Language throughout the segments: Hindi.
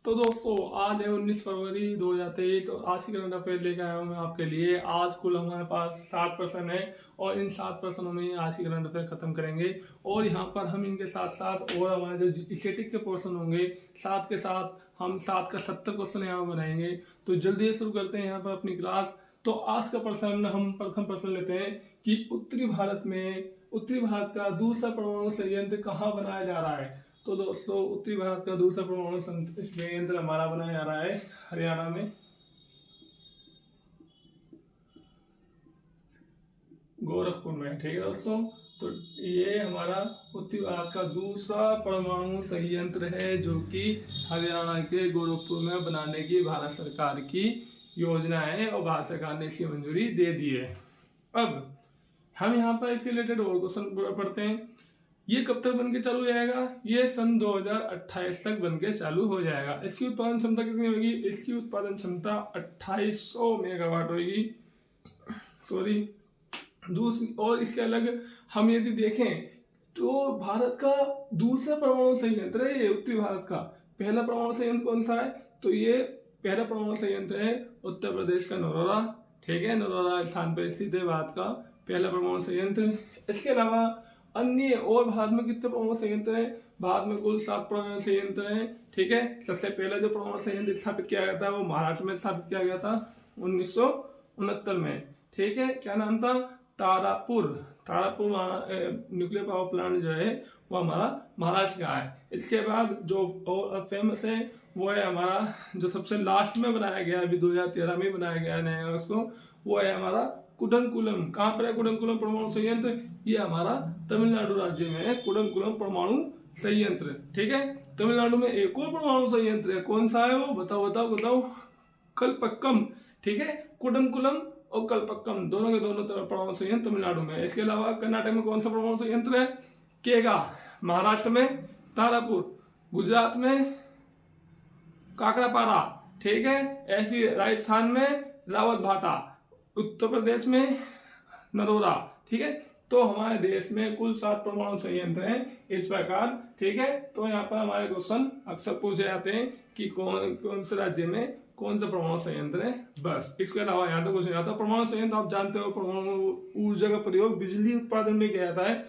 तो दोस्तों आज है 19 फरवरी 2023 और आज की करंट अफेयर लेकर आया हूँ मैं आपके लिए। आज कुल हमारे पास 7 प्रश्न है और इन 7 प्रश्नों में आज की करंट अफेयर खत्म करेंगे। और यहाँ पर हम इनके साथ साथ और हमारे जो स्टैटिक के पोर्शन होंगे साथ के साथ हम 7 का 70 क्वेश्चन यहाँ बनाएंगे। तो जल्दी शुरू करते हैं यहाँ पर अपनी क्लास। तो आज का प्रश्न हम प्रथम प्रश्न लेते हैं कि उत्तरी भारत का दूसरा परमाणु संयंत्र कहाँ बनाया जा रहा है। तो दोस्तों उत्तरी भारत का दूसरा परमाणु संयंत्र हमारा बनाया जा रहा है हरियाणा में, गोरखपुर में। ठीक है दोस्तों, तो ये हमारा उत्तरी भारत का दूसरा परमाणु संयंत्र है जो कि हरियाणा के गोरखपुर में बनाने की भारत सरकार की योजना है और भारत सरकार ने इसकी मंजूरी दे दी है। अब हम यहाँ पर इसके रिलेटेड और क्वेश्चन पढ़ते हैं। ये कब तक बनके चालू हो जाएगा? ये सन 2028 तक बनके चालू हो जाएगा। इसकी उत्पादन क्षमता कितनी होगी? इसकी उत्पादन क्षमता 2800 मेगावाट होगी। सॉरी, दूसरी और इसके अलग हम यदि देखें तो भारत का दूसरा परमाणु संयंत्र है ये उत्तरी भारत का। पहला परमाणु संयंत्र कौन सा है? तो ये पहला परमाणु संयंत्र है उत्तर प्रदेश का नरोरा। ठीक है, नरोरा स्थान पर स्थित है भारत का पहला परमाणु संयंत्र। इसके अलावा अन्य और भारत में कितने परमाणु संयंत्र हैं? भारत में कुल 7 परमाणु संयंत्र हैं। ठीक है, सबसे पहला जो परमाणु संयंत्र स्थापित किया गया था वो महाराष्ट्र में स्थापित किया गया था 1969 में। ठीक है, क्या नाम था? तारापुर न्यूक्लियर पावर प्लांट जो है वो हमारा महाराष्ट्र का है। इसके बाद जो और फेमस है वो है हमारा जो सबसे लास्ट में बनाया गया, अभी 2013 में बनाया गया नया उसको, वो है हमारा कुडनकुलम। कहाँ पर है कुडनकुलम परमाणु संयंत्र? ये हमारा तमिलनाडु राज्य में है कुडनकुलम परमाणु संयंत्र। ठीक है, तमिलनाडु में एक और परमाणु संयंत्र है, कौन सा है वो? बताओ। कलपक्कम। ठीक है, कुडनकुलम और कलपक्कम दोनों के दोनों परमाणु संयंत्र तमिलनाडु में है। इसके अलावा कर्नाटक में कौन सा परमाणु संयंत्र है? केगा। महाराष्ट्र में तारापुर, गुजरात में काकरापारा। ठीक है, ऐसी राजस्थान में रावत भाटा, उत्तर प्रदेश में नरोरा। ठीक है, तो हमारे देश में कुल 7 परमाणु संयंत्र हैं इस प्रकार। ठीक है, तो यहाँ पर हमारे क्वेश्चन अक्सर पूछे जाते हैं कि कौन से राज्य में कौन सा परमाणु संयंत्र है, बस। इसके अलावा यहाँ तो कुछ नहीं आता। परमाणु संयंत्र आप जानते हो परमाणु ऊर्जा का प्रयोग बिजली उत्पादन में किया जाता है।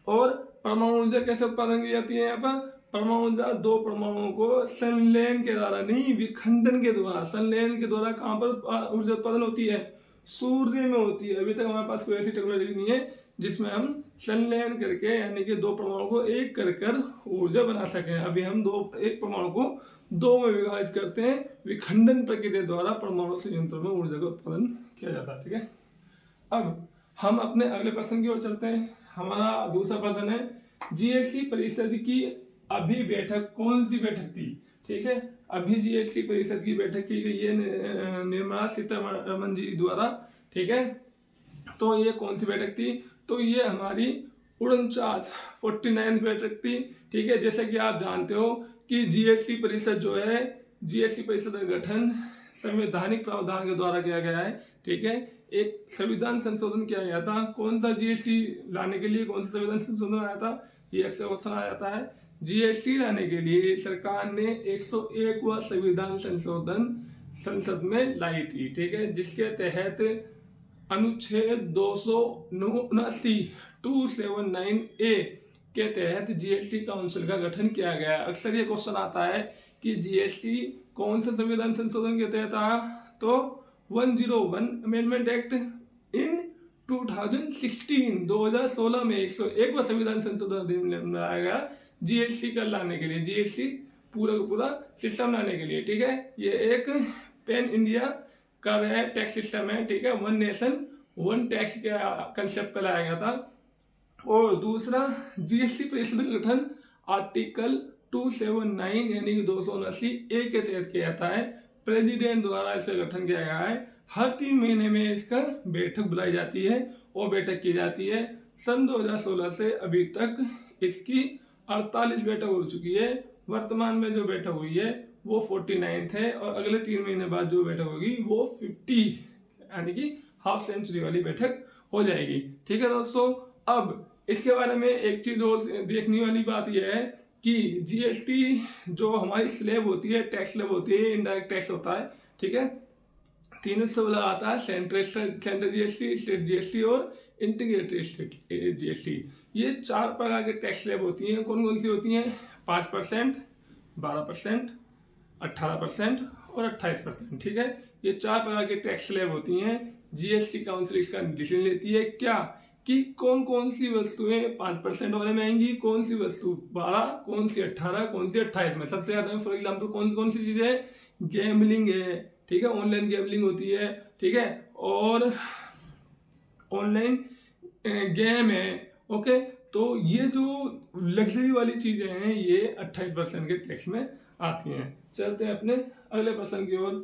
और परमाणु ऊर्जा कैसे उत्पादन की जाती है? यहाँ पर परमाणु ऊर्जा 2 परमाणुओं को संलयन के द्वारा नहीं, विखंडन के द्वारा, संलयन के द्वारा कहाँ पर ऊर्जा उत्पादन होती है? सूर्य में होती है। अभी तक हमारे पास कोई ऐसी टेक्नोलॉजी नहीं है जिसमें हम संलयन करके यानी कि 2 परमाणु को एक कर ऊर्जा बना सकें। अभी हम एक परमाणु को 2 में विभाजित करते हैं, विखंडन प्रक्रिया द्वारा परमाणु संयंत्र में ऊर्जा का उत्पादन किया जाता है। ठीक है, अब हम अपने अगले प्रश्न की ओर चलते हैं। हमारा दूसरा प्रश्न है जीएसटी परिषद की अभी बैठक कौन सी बैठक थी? ठीक है, अभी जीएसटी परिषद की बैठक की गई है निर्मला सीतारमण जी द्वारा। ठीक है, तो ये कौन सी बैठक थी? तो ये हमारी 49वीं बैठक थी। ठीक है, जैसे कि आप जानते हो कि जीएसटी परिषद जो है, जीएसटी परिषद का गठन संवैधानिक प्रावधान के द्वारा किया गया है। ठीक है, एक संविधान संशोधन किया गया था। कौन सा जीएसटी लाने के लिए कौन सा संविधान संशोधन आया था? ये अक्सर क्वेश्चन आ जाता है। जीएसटी लाने के लिए सरकार ने 101वां संविधान संशोधन संसद में लाई थी। ठीक है, जिसके तहत अनुच्छेद 279A के तहत जीएसटी काउंसिल का गठन किया गया है। अक्सर ये क्वेश्चन आता है कि जीएसटी कौन से संविधान संशोधन के तहत आया? तो 101 अमेंडमेंट एक्ट इन 2016 में 101वां संविधान संशोधन लाया गया जीएसटी कर लाने के लिए, जीएसटी पूरा का पूरा सिस्टम लाने के लिए। ठीक है, ये एक पैन इंडिया का टैक्स सिस्टम है। ठीक है, 1 नेशन 1 टैक्स के कंसेप्ट पर लाया गया था। और दूसरा जीएसटी परिषद का गठन आर्टिकल 279 यानी कि 279A के तहत किया जाता है। प्रेसिडेंट द्वारा इसका गठन किया गया है। हर 3 महीने में इसका बैठक बुलाई जाती है और बैठक की जाती है। सन 2016 से अभी तक इसकी 48 बैठक हो चुकी है। वर्तमान में जो बैठक हुई है वो 49th है और अगले 3 महीने बाद जो बैठक होगी वो 50 यानी कि हाफ सेंचुरी वाली बैठक हो जाएगी। ठीक है दोस्तों, अब इसके बारे में एक चीज और देखने वाली बात यह है कि जीएसटी जो हमारी स्लैब होती है, टैक्स स्लैब होती है, इनडायरेक्ट टैक्स होता है, ठीक है, तीनों से बोला आता है सेंट्रल जीएसटी, स्टेट जीएसटी और इंटीग्रेटेड स्टेट जीएसटी। ये 4 प्रकार के टैक्स स्लैब होती हैं। कौन कौन सी होती हैं? 5%, 12%, 18% और 28%, ठीक है। ये 4 प्रकार के टैक्स स्लैब होती हैं। जीएसटी काउंसिल इसका डिसीजन लेती है क्या कि कौन कौन सी वस्तुएं 5% वाले में आएंगी, कौन सी वस्तु 12, कौन सी 18, कौन सी 28 में। सबसे ज्यादा फॉर एग्जाम्पल कौन कौन सी चीजें है? गेमलिंग है, ठीक है, ऑनलाइन गेमलिंग होती है, ठीक है, और ऑनलाइन गेम है, ओके। तो ये जो लग्जरी वाली चीजें हैं ये 28% के टैक्स में आती हैं। चलते हैं अपने अगले पर्सन की ओर।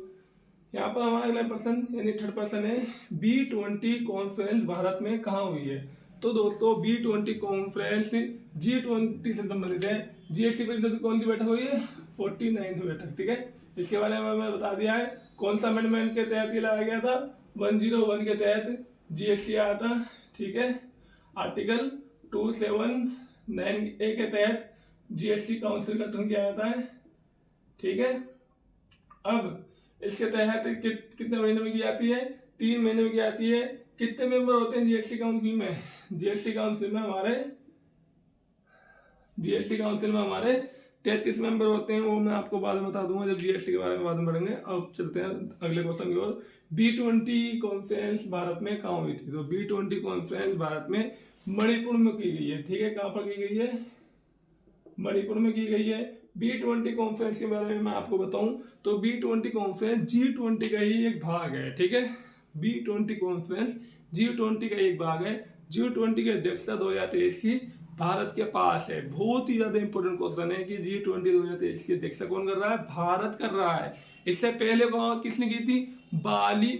यहाँ पर हमारा अगला पर्सन यानी थर्ड पर्सन है, B20 कॉन्फ्रेंस भारत में कहाँ हुई है? तो दोस्तों B20 कॉन्फ्रेंस G20 से संबंधित है। जीएसटी परिषद कौन सी बैठक हुई है? 49वीं बैठक, ठीक है। इसके बारे में मैंने बता दिया है। कौन सा अमेंडमेंट के तहत ये लाया गया था? 101 के तहत जीएसटी आया था, ठीक है। आर्टिकल 279A के तहत जीएसटी काउंसिल का गठन किया जाता है, ठीक है। अब इसके तहत कितने महीने में की जाती है? 3 महीने में की जाती है। कितने मेंबर होते हैं जीएसटी काउंसिल में? जीएसटी काउंसिल में हमारे 33 मेंबर होते हैं। वो मैं आपको बाद में बता दूंगा जब जीएसटी के बारे में बाद में पढ़ेंगे। अब चलते हैं अगले क्वेश्चन की ओर। B20 कॉन्फ्रेंस भारत में कहाँ हुई थी? तो B20 कॉन्फ्रेंस भारत में मणिपुर में की गई है, ठीक है। कहाँ पर की गई है? मणिपुर में की गई है। B20 कॉन्फ्रेंस के बारे में मैं आपको बताऊं तो B20 कॉन्फ्रेंस G20 का ही एक भाग है, ठीक है। B20 कॉन्फ्रेंस G20 का एक भाग है। G20 की अध्यक्षता 2023 की भारत के पास है। बहुत ही ज्यादा इंपॉर्टेंट क्वेश्चन है कि G20 2023 की अध्यक्षता कौन कर रहा है? भारत कर रहा है। इससे पहले किसने की थी? बाली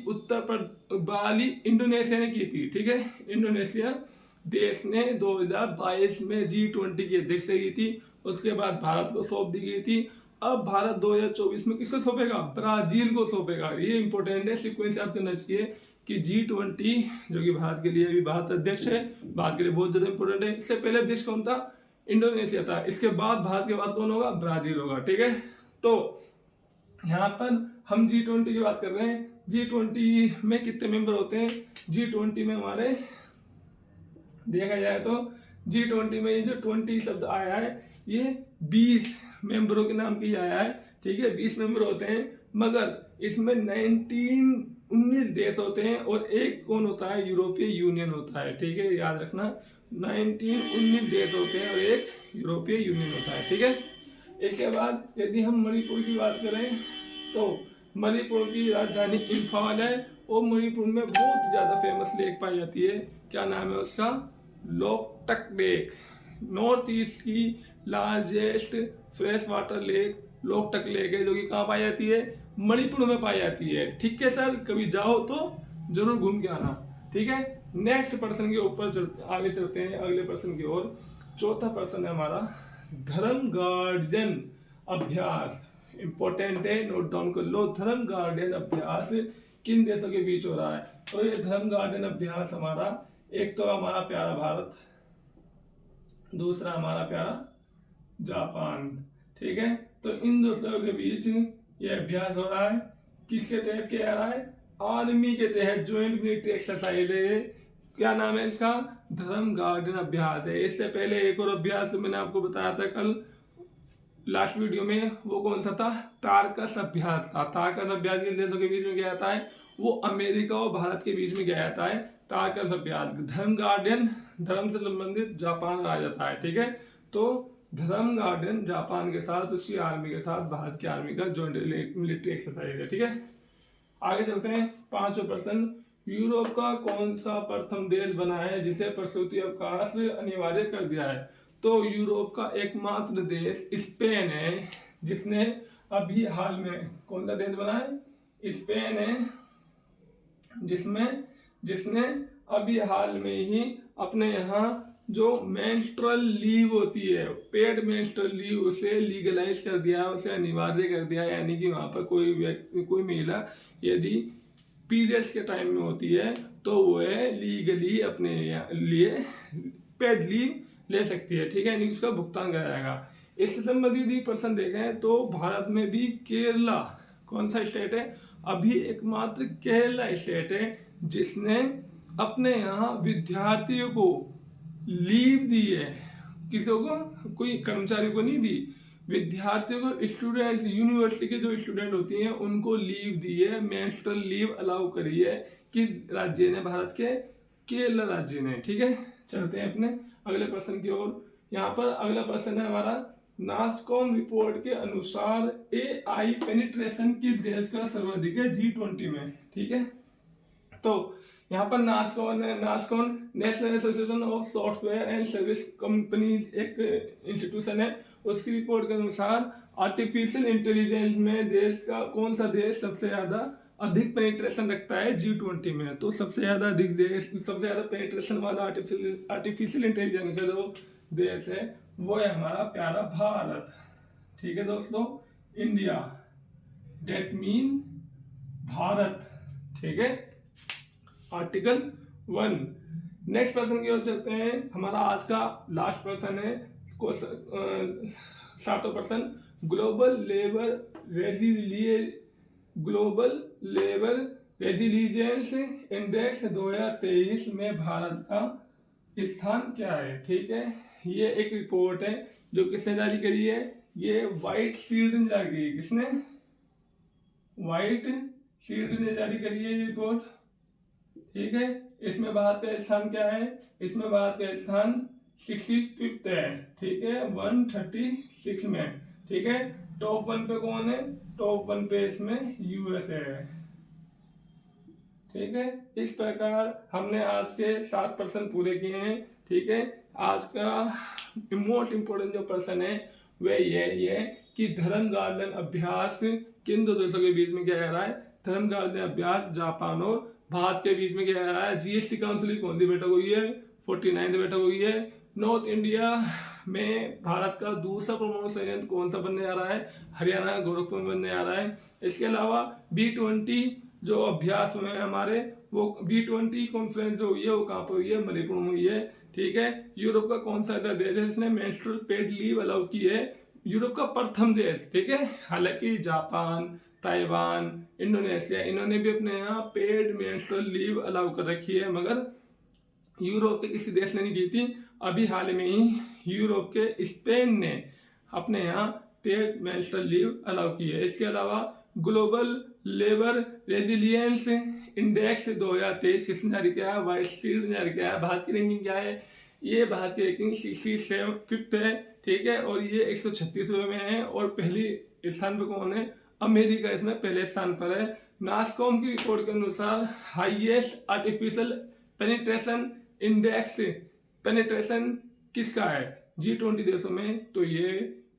इंडोनेशिया ने की थी, ठीक है। इंडोनेशिया देश ने 2022 में G20 की अध्यक्षता की थी। उसके बाद भारत को सौंप दी गई थी। अब भारत 2024 में किसको सौंपेगा? ब्राजील को सौंपेगा। ये इंपॉर्टेंट है, सीक्वेंस याद करना चाहिए कि G20 जो कि भारत के लिए अभी भारत अध्यक्ष है, भारत के लिए बहुत ज्यादा इंपॉर्टेंट है। इससे पहले अध्यक्ष कौन था? इंडोनेशिया था। इसके बाद भारत के बाद कौन होगा? ब्राजील होगा, ठीक है। तो यहाँ पर हम G20 की बात कर रहे हैं। G20 में कितने मेंबर होते हैं? G20 में हमारे देखा जाए तो G20 में ये जो 20 शब्द आया है ये 20 मेंबरों के नाम की आया है, ठीक है। 20 मेंबर होते हैं, मगर इसमें 19 देश होते हैं और एक कौन होता है? यूरोपीय यूनियन होता है, ठीक है। याद रखना 19 देश होते हैं और एक यूरोपीय यूनियन होता है, ठीक है। इसके बाद यदि हम मणिपुर की बात करें तो मणिपुर की राजधानी इम्फाल है और मणिपुर में बहुत ज्यादा फेमस लेक पाई जाती है। क्या नाम है उसका? लोकटक लेक। नॉर्थ ईस्ट की largest fresh water lake Loktak lake है, जो कि कहाँ पाई जाती है? मणिपुर में पाई जाती है, ठीक है सर। कभी जाओ तो जरूर घूम के आना, ठीक है। नेक्स्ट पर्सन के ऊपर आगे चलते हैं, अगले पर्सन की ओर। चौथा पर्सन है हमारा धर्म गार्डन अभ्यास। इंपॉर्टेंट है, नोट डाउन कर लो। धर्म गार्डन अभ्यास किन देशों के बीच हो रहा है? तो ये धर्म गार्डन अभ्यास हमारा, एक तो हमारा प्यारा भारत, दूसरा हमारा प्यारा जापान, ठीक है। तो इन दोस्तों के बीच ये अभ्यास हो रहा है। किसके तहत किया रहा है? आर्मी के तहत ज्वाइंट मिलिट्री एक्सरसाइज है। क्या नाम है इसका? धर्म गार्डन अभ्यास है। इससे पहले एक और अभ्यास मैंने आपको बताया था कल लास्ट वीडियो में, वो कौन सा था? तारकस अभ्यास था। तारकस अभ्यास किन देशों के बीच में किया जाता है? वो अमेरिका और भारत के बीच में किया जाता है। तारकस अभ्यास। धर्म गार्डन धर्म से संबंधित जापान आ जाता है, ठीक है। तो धर्म गार्डन जापान के साथ, उसकी आर्मी के साथ भारत की आर्मी का ज्वाइंट मिलिट्री एक्सरसाइज है, ठीक है। आगे चलते हैं। 5वां प्रश्न, यूरोप का कौन सा प्रथम देश बना है जिसे प्रसूति अवकाश अनिवार्य कर दिया है? तो यूरोप का एकमात्र देश स्पेन है, जिसने अभी हाल में कौन सा देश बना है? स्पेन है, जिसने अभी हाल में ही अपने यहाँ जो मेंस्ट्रुअल लीव होती है, पेड मेंस्ट्रुअल लीव, उसे लीगलाइज कर दिया, उसे अनिवार्य कर दिया। यानी कि वहां पर कोई महिला यदि पीरियड्स के टाइम में होती है तो वह लीगली अपने लिए पेड लीव ले सकती है, ठीक है। यानी उसका भुगतान किया जाएगा। इससे संबंधित यदि प्रश्न देखें तो भारत में भी केरला कौन सा स्टेट है, अभी एकमात्र केरला स्टेट है जिसने अपने यहाँ विद्यार्थियों को लीव दी है। किसी को, कोई कर्मचारी को नहीं दी, विद्यार्थियों को, स्टूडेंट्स, यूनिवर्सिटी के जो स्टूडेंट होती हैं उनको लीव दी है, मेंस्ट्रुअल लीव अलाउ करी है। किस राज्य ने, भारत के केरला राज्य ने। ठीक है, चलते हैं अपने अगले प्रश्न की ओर। यहाँ पर अगला प्रश्न है हमारा, नासकॉम रिपोर्ट के अनुसार AI पेनिट्रेशन किस देश का सर्वाधिक है G20 में। ठीक है, तो यहाँ पर NASSCOM national association of software and service companies एक इंस्टीट्यूशन है, उसकी रिपोर्ट के अनुसार आर्टिफिशियल इंटेलिजेंस में देश का कौन सा देश सबसे ज्यादा अधिक पेनिट्रेशन रखता है G20 में। तो सबसे ज्यादा अधिक देश, सबसे ज्यादा पेनिट्रेशन वाला आर्टिफिशियल इंटेलिजेंस का जो देश है वो है हमारा प्यारा भारत। ठीक है दोस्तों, इंडिया, डेट मीन भारत। ठीक है, आर्टिकल 1। नेक्स्ट प्रश्न की ओर चलते हैं। हमारा आज का लास्ट प्रश्न है, सातों प्रश्न, ग्लोबल लेबर रेजिलियंस इंडेक्स 2023 में भारत का स्थान क्या है। ठीक है, ये एक रिपोर्ट है जो किसने जारी करी है, ये व्हाइट शील्ड ने जारी करी है। किसने, व्हाइट शील्ड ने जारी करी है ये रिपोर्ट। ठीक है, इसमें भारत का स्थान क्या है, इसमें भारत का स्थान 65th है। ठीक है, 136 में। ठीक है, टॉप 1 पे कौन है, टॉप 1 पे इसमें USA है। ठीक है, इस प्रकार हमने आज के 7 प्रश्न पूरे किए हैं। ठीक है, आज का मोस्ट इम्पोर्टेंट जो प्रश्न है वह ये कि धर्म गार्डन अभ्यास किन दो देशों के बीच में किया जा रहा है। धर्म गार्डन अभ्यास जापान और भारत के बीच में किया जा रहा है। GST काउंसिल की कौन सी बैठक हुई है, 49th बैठक हुई है। नॉर्थ इंडिया में भारत का दूसरा परमाणु संयंत्र कौन सा बनने जा रहा है, हरियाणा गोरखपुर में बनने जा रहा है। इसके अलावा B20 जो अभ्यास हुए हैं हमारे, वो B20 कॉन्फ्रेंस जो हुई है वो कहाँ पर हुई है, मणिपुर में हुई है। ठीक है, यूरोप का कौन सा ऐसा देश है जिसने मेंस्ट्रुअल पेड लीव अलाउ की है, यूरोप का प्रथम देश। ठीक है, हालांकि जापान, ताइवान, इंडोनेशिया, इन्होंने भी अपने यहाँ पेड मेंस्ट्रुअल लीव अलाउ कर रखी है, मगर यूरोप के किसी देश ने नहीं की थी। अभी हाल में ही यूरोप के स्पेन ने अपने यहाँ पेड मेंस्ट्रुअल लीव अलाउ की है। इसके अलावा ग्लोबल लेबर रेजिलियंस इंडेक्स 2023 किसने जारी किया है, व्हाइट शील्ड ने जारी किया है। भारत की रैंकिंग क्या है, ये भारत की रैंकिंग 65th है। ठीक है, और ये 136वें में है, और पहली स्थान पर कौन है, अमेरिका इसमें पहले स्थान पर है। नासकॉम की रिपोर्ट के अनुसार highest artificial penetration index penetration किसका है G20 देशों में, तो ये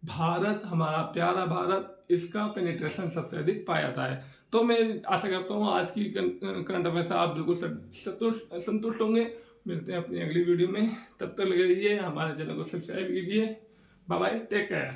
भारत, हमारा प्यारा भारत, इसका पेनिट्रेशन सबसे अधिक पाया जाता है। तो मैं आशा करता हूँ आज की करंट अफेयर से आप बिल्कुल संतुष्ट होंगे। मिलते हैं अपनी अगली वीडियो में, तब तक लगे रहिए, हमारे चैनल को सब्सक्राइब कीजिए। Bye bye, take care.